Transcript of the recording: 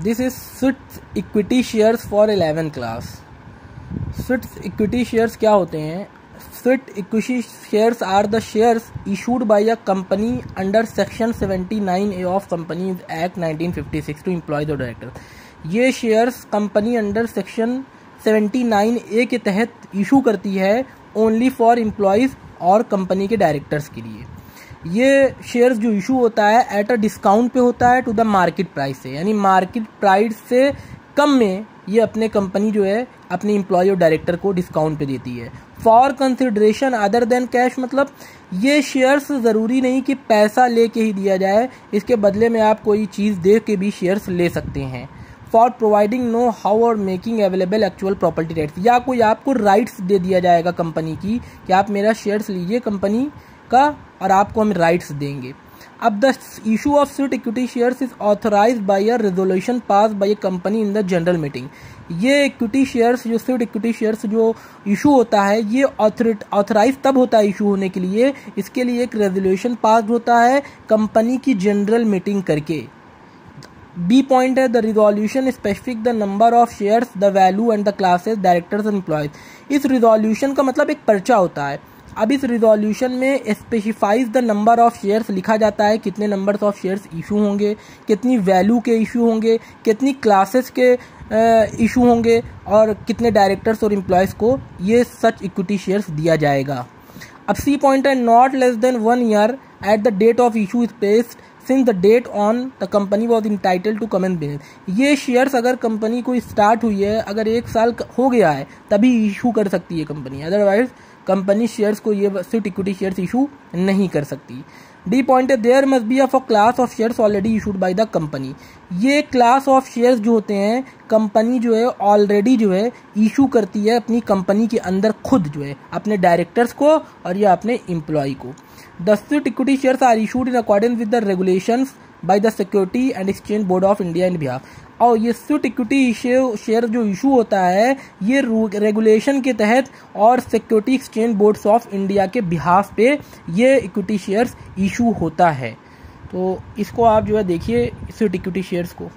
This is swift equity shares for 11 class. Swift equity shares क्या होते हैं? Swift equity shares are the shares issued by a company under section 79A of companies act 1956 to employees और director. ये shares company under section 79A के तहत issue करती है only for employees और कंपनी के डायरेक्टर्स के लिए। ये शेयर्स जो इशू होता है एट अ डिस्काउंट पे होता है टू द मार्केट प्राइस से, यानी मार्केट प्राइस से कम में ये अपने कंपनी जो है अपने एम्प्लॉय और डायरेक्टर को डिस्काउंट पे देती है। For consideration other than cash, मतलब ये शेयर्स ज़रूरी नहीं कि पैसा लेके ही दिया जाए, इसके बदले में आप कोई चीज़ दे के भी शेयर्स ले सकते हैं। फॉर प्रोवाइडिंग नो हाउ और making available actual property rights, या कोई आपको राइट्स दे दिया जाएगा कंपनी की कि आप मेरा शेयर्स लीजिए कंपनी का और आपको हम राइट्स देंगे। अब the issue of swift equity shares is authorised by a resolution pass by a company in the general meeting. ये इक्विटी शेयर्स जो स्विफ्ट इक्विटी शेयर्स जो इशू होता है ये ऑथराइज तब होता है इशू होने के लिए, इसके लिए एक रेजोल्यूशन पास होता है कंपनी की जनरल मीटिंग करके। बी पॉइंट है the resolution specific the number of shares, the value and the classes, directors and employees. इस रिजोल्यूशन का मतलब एक पर्चा होता है। अब इस रिजोल्यूशन में specifies the number of shares लिखा जाता है, कितने नंबर ऑफ शेयर्स इशू होंगे, कितनी वैल्यू के इशू होंगे, कितनी क्लासेस के इशू होंगे और कितने डायरेक्टर्स और एम्प्लॉयज़ को ये सच इक्विटी शेयर्स दिया जाएगा। अब सी पॉइंट है not less than 1 year at the date of issue is placed since the date on the company was entitle to commence business. ये शेयर्स अगर कंपनी को स्टार्ट हुई है, अगर 1 साल हो गया है तभी इशू कर सकती है कंपनी, अदरवाइज कंपनी शेयर्स को ये स्विफ्ट इक्विटी शेयर्स इशू नहीं कर सकती। डी पॉइंट है there must be a class of shares already issued by the company. ये क्लास ऑफ शेयर्स जो होते हैं कंपनी जो है ऑलरेडी जो है इशू करती है अपनी कंपनी के अंदर खुद जो है अपने डायरेक्टर्स को और या अपने एम्प्लॉय को। The swift equity shares are issued in accordance with the regulations by the security and exchange board of India in behalf. और ये स्विफ्ट इक्विटी शेयर जो इशू होता है ये रेगुलेशन के तहत और security exchange boards of India के बिहाफ पे ये इक्विटी शेयर्स इशू होता है। तो इसको आप जो है देखिए स्विफ्ट इक्विटी शेयर्स को।